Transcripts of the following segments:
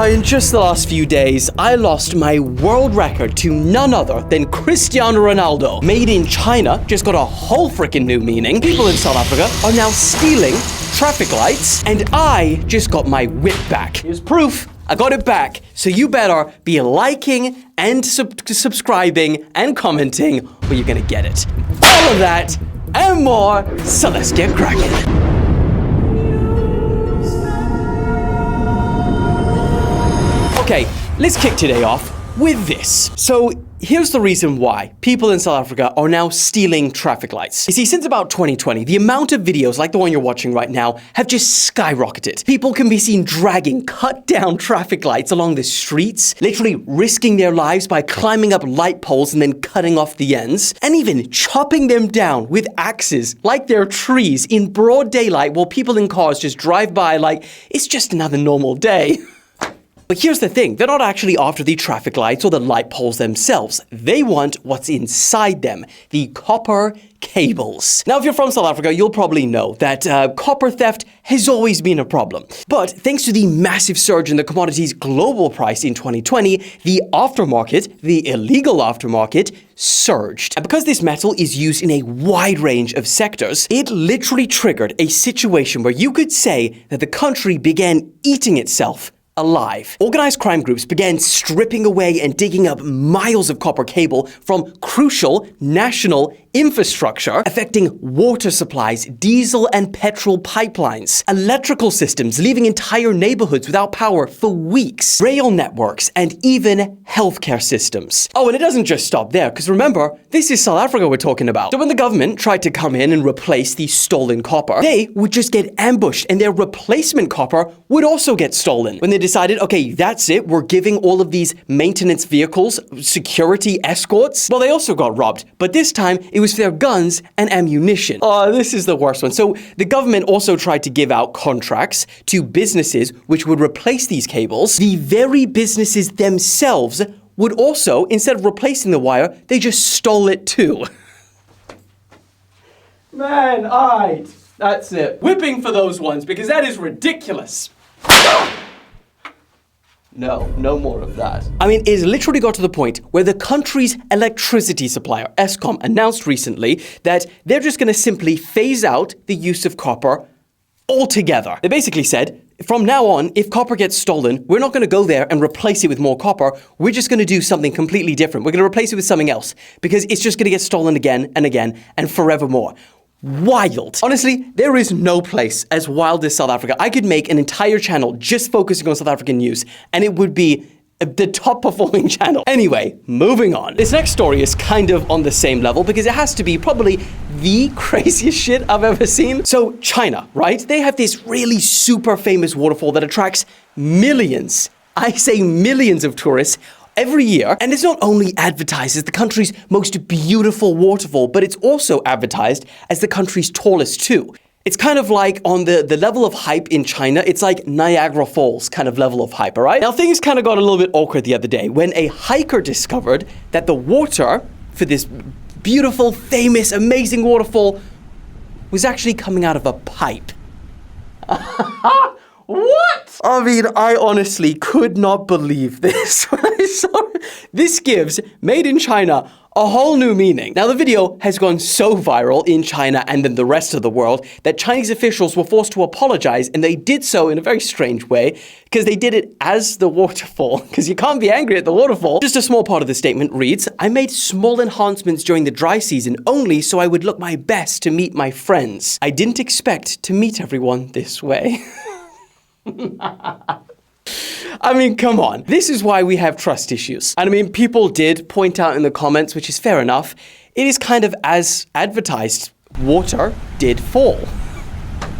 in just the last few days, I lost my world record to none other than Cristiano Ronaldo. Made in China just got a whole freaking new meaning. People in South Africa are now stealing traffic lights, and I just got my whip back. Here's proof. I got it back, so you better be liking and subscribing and commenting, or you're gonna get it. All of that and more, so let's get cracking. Okay, let's kick today off with this. So here's the reason why people in South Africa are now stealing traffic lights. You see, since about 2020, the amount of videos like the one you're watching right now have just skyrocketed. People can be seen dragging cut down traffic lights along the streets, literally risking their lives by climbing up light poles and then cutting off the ends, and even chopping them down with axes like they're trees in broad daylight while people in cars just drive by like it's just another normal day. But here's the thing, they're not actually after the traffic lights or the light poles themselves. They want what's inside them, the copper cables. Now, if you're from South Africa, you'll probably know that copper theft has always been a problem. But thanks to the massive surge in the commodity's global price in 2020, the aftermarket, the illegal aftermarket, surged. And because this metal is used in a wide range of sectors, it literally triggered a situation where you could say that the country began eating itself alive. Organized crime groups began stripping away and digging up miles of copper cable from crucial national infrastructure, affecting water supplies, diesel and petrol pipelines, electrical systems, leaving entire neighborhoods without power for weeks, rail networks, and even healthcare systems. Oh, and it doesn't just stop there, because remember, this is South Africa we're talking about. So when the government tried to come in and replace the stolen copper, they would just get ambushed, and their replacement copper would also get stolen. When they decided, okay, that's it, we're giving all of these maintenance vehicles security escorts, well, they also got robbed, but this time it was their guns and ammunition. Oh, this is the worst one. So the government also tried to give out contracts to businesses which would replace these cables. The very businesses themselves would also, instead of replacing the wire, they just stole it too. Man, alright, that's it. Whipping for those ones, because that is ridiculous. No, no more of that. I mean, it's literally got to the point where the country's electricity supplier, Eskom, announced recently that they're just going to simply phase out the use of copper altogether. They basically said, from now on, if copper gets stolen, we're not going to go there and replace it with more copper. We're just going to do something completely different. We're going to replace it with something else because it's just going to get stolen again and again and forevermore. Wild. Honestly, there is no place as wild as South Africa. I could make an entire channel just focusing on South African news, and it would be the top performing channel. Anyway, moving on. This next story is kind of on the same level because it has to be probably the craziest shit I've ever seen. So China, right? They have this really super famous waterfall that attracts millions, I say millions of tourists every year, and it's not only advertised as the country's most beautiful waterfall, but it's also advertised as the country's tallest too. It's kind of like on the level of hype in China, it's like Niagara Falls kind of level of hype, all right? Now things kind of got a little bit awkward the other day when a hiker discovered that the water for this beautiful, famous, amazing waterfall was actually coming out of a pipe. What? I mean, I honestly could not believe this when I saw it. This gives Made in China a whole new meaning. Now, the video has gone so viral in China and then the rest of the world that Chinese officials were forced to apologize, and they did so in a very strange way because they did it as the waterfall, because you can't be angry at the waterfall. Just a small part of the statement reads, "I made small enhancements during the dry season only so I would look my best to meet my friends. I didn't expect to meet everyone this way." I mean, come on. This is why we have trust issues. And I mean, people did point out in the comments, which is fair enough, it is kind of as advertised. Water did fall.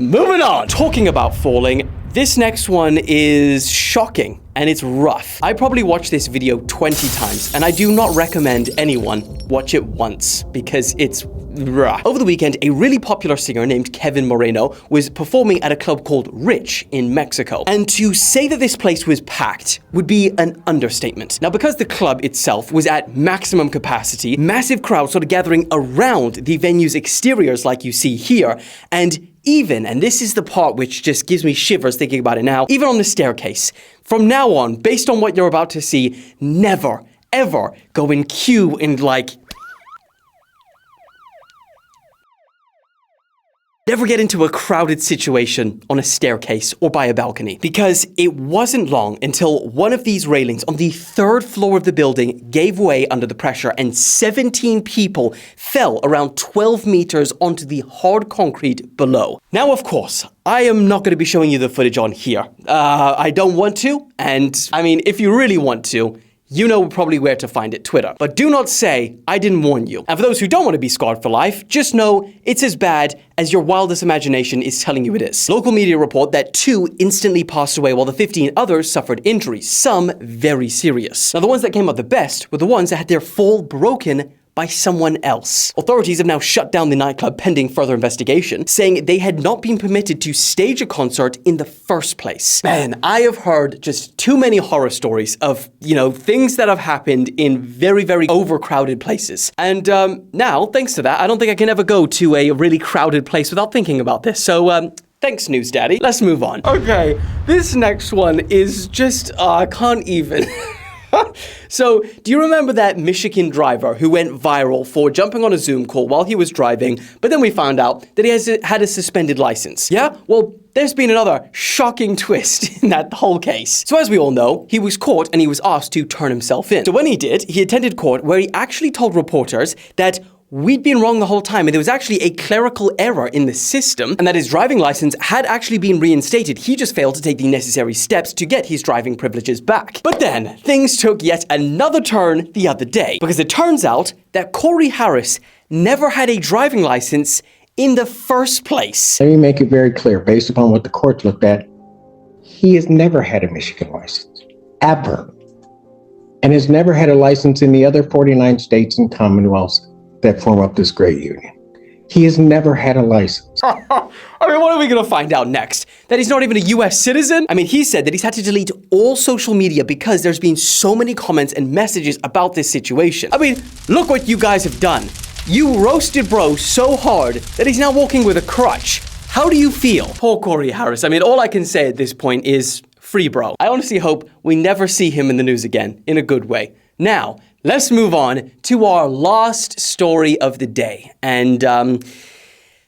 Moving on. Talking about falling, this next one is shocking and it's rough. I probably watched this video 20 times and I do not recommend anyone watch it once because it's rough. Over the weekend, a really popular singer named Kevin Moreno was performing at a club called Rich in Mexico. And to say that this place was packed would be an understatement. Now, because the club itself was at maximum capacity, massive crowds started gathering around the venue's exteriors like you see here, and even, and this is the part which just gives me shivers thinking about it now, even on the staircase, from now on, based on what you're about to see, never, ever go in queue in never get into a crowded situation on a staircase or by a balcony, because it wasn't long until one of these railings on the 3rd floor of the building gave way under the pressure and 17 people fell around 12 meters onto the hard concrete below. Now, of course, I am not going to be showing you the footage on here. I don't want to, and I mean, if you really want to, you know probably where to find it, Twitter. But do not say I didn't warn you. And for those who don't want to be scarred for life, just know it's as bad as your wildest imagination is telling you it is. Local media report that 2 instantly passed away while the 15 others suffered injuries, some very serious. Now, the ones that came out the best were the ones that had their fall broken by someone else. Authorities have now shut down the nightclub pending further investigation, saying they had not been permitted to stage a concert in the first place. Man, I have heard just too many horror stories of, things that have happened in very, very overcrowded places. And now, thanks to that, I don't think I can ever go to a really crowded place without thinking about this. So, thanks, News Daddy. Let's move on. Okay, this next one is just, I can't even. So, do you remember that Michigan driver who went viral for jumping on a Zoom call while he was driving, but then we found out that he had a suspended license? Yeah? Well, there's been another shocking twist in that whole case. So as we all know, he was caught and he was asked to turn himself in. So when he did, he attended court where he actually told reporters that we'd been wrong the whole time and there was actually a clerical error in the system and that his driving license had actually been reinstated. He just failed to take the necessary steps to get his driving privileges back. But then things took yet another turn the other day because it turns out that Corey Harris never had a driving license in the first place. Let me make it very clear, based upon what the court looked at, he has never had a Michigan license, ever, and has never had a license in the other 49 states and commonwealths that form up this great union. He has never had a license. I mean, what are we going to find out next? That he's not even a US citizen? I mean, he said that he's had to delete all social media because there's been so many comments and messages about this situation. I mean, look what you guys have done. You roasted bro so hard that he's now walking with a crutch. How do you feel? Poor Corey Harris. I mean, all I can say at this point is free bro. I honestly hope we never see him in the news again, in a good way. Now, let's move on to our last story of the day. And,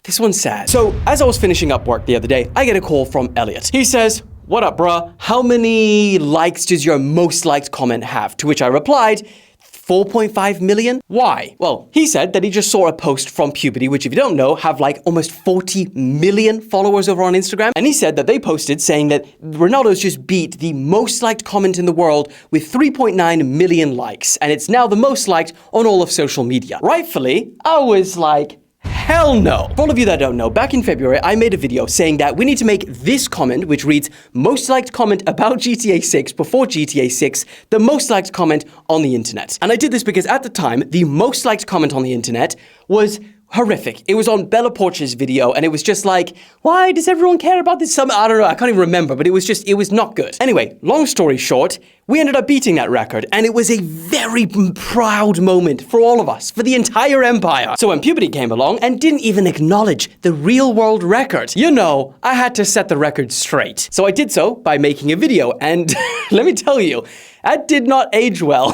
this one's sad. So, as I was finishing up work the other day, I get a call from Elliot. He says, "What up, bruh? How many likes does your most liked comment have?" To which I replied, 4.5 million? Why? Well, he said that he just saw a post from Puberty, which if you don't know, have like almost 40 million followers over on Instagram. And he said that they posted saying that Ronaldo's just beat the most liked comment in the world with 3.9 million likes. And it's now the most liked on all of social media. Rightfully, I was like, hell no. For all of you that don't know, back in February, I made a video saying that we need to make this comment, which reads, most liked comment about GTA 6 before GTA 6, the most liked comment on the internet. And I did this because at the time, the most liked comment on the internet was horrific. It was on Bella Porch's video, and it was just like, why does everyone care about this? I don't know, I can't even remember, but it was not good. Anyway, long story short, we ended up beating that record, and it was a very proud moment for all of us, for the entire empire. So when Puberty came along and didn't even acknowledge the real world record, I had to set the record straight. So I did so by making a video, and let me tell you, that did not age well.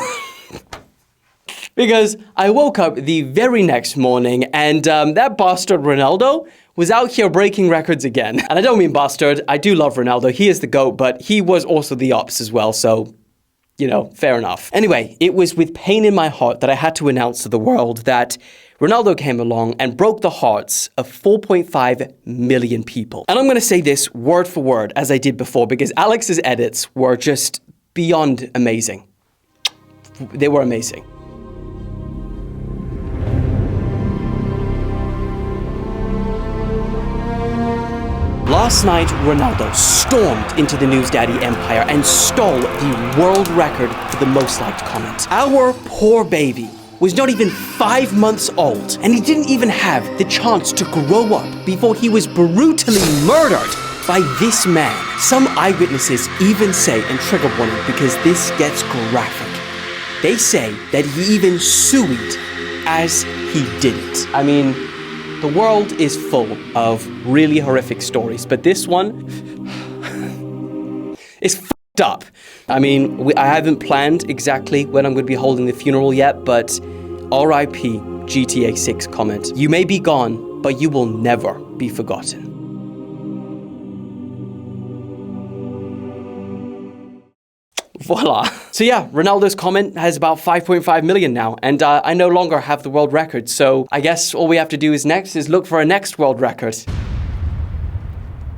Because I woke up the very next morning and that bastard Ronaldo was out here breaking records again. And I don't mean bastard, I do love Ronaldo, he is the GOAT, but he was also the ops as well, so, fair enough. Anyway, it was with pain in my heart that I had to announce to the world that Ronaldo came along and broke the hearts of 4.5 million people. And I'm going to say this word for word as I did before because Alex's edits were just beyond amazing. They were amazing. Last night, Ronaldo stormed into the News Daddy empire and stole the world record for the most liked comment. Our poor baby was not even 5 months old, and he didn't even have the chance to grow up before he was brutally murdered by this man. Some eyewitnesses even say, and trigger warning because this gets graphic, they say that he even sued as he did it. I mean, The world is full of really horrific stories, but this one is f***ed up. I mean, I haven't planned exactly when I'm going to be holding the funeral yet, but RIP GTA 6 comment. You may be gone, but you will never be forgotten. Voila. So yeah, Ronaldo's comment has about 5.5 million now, and I no longer have the world record, so I guess all we have to do next is look for a next world record.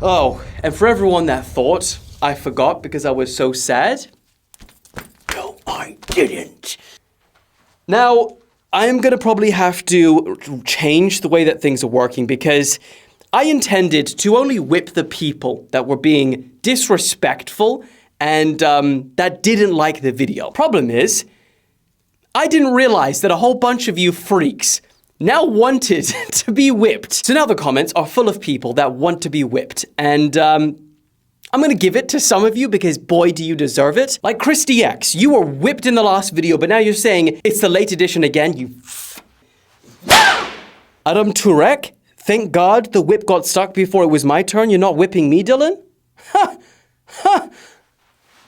Oh, and for everyone that thought I forgot because I was so sad, no, I didn't. Now, I'm gonna probably have to change the way that things are working because I intended to only whip the people that were being disrespectful and that didn't like the video. Problem is, I didn't realize that a whole bunch of you freaks now wanted to be whipped. So now the comments are full of people that want to be whipped, and I'm gonna give it to some of you because boy, do you deserve it. Like Christy X, you were whipped in the last video, but now you're saying it's the late edition again, you Adam Turek, thank God the whip got stuck before it was my turn. You're not whipping me, Dylan? Ha! Ha!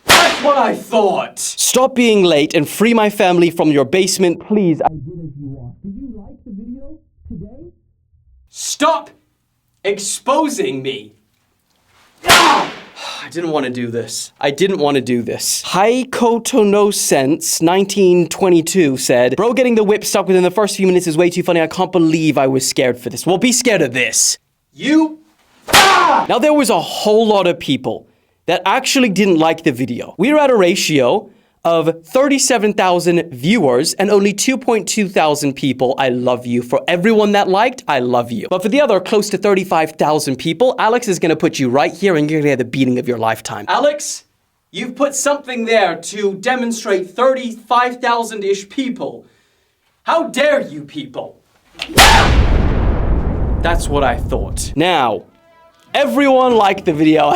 That's what I thought! Stop being late and free my family from your basement, please. I did as you want. Did you like the video today? Stop exposing me! Ah! I didn't want to do this. I didn't want to do this. Haikoto no Sense 1922 said, bro getting the whip stuck within the first few minutes is way too funny. I can't believe I was scared for this. Well, be scared of this. You? Ah! Now there was a whole lot of people that actually didn't like the video. We were at a ratio of 37,000 viewers and only 2.2 thousand people. I love you. For everyone that liked, I love you. But for the other close to 35,000 people, Alex is gonna put you right here and you're gonna get the beating of your lifetime. Alex, you've put something there to demonstrate 35,000-ish people. How dare you people? That's what I thought. Now, everyone liked the video.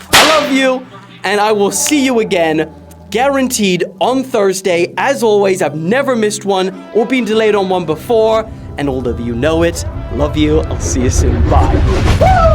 I love you, and I will see you again, guaranteed on Thursday. As always, I've never missed one or been delayed on one before, and all of you know it. Love you. I'll see you soon. Bye. Woo!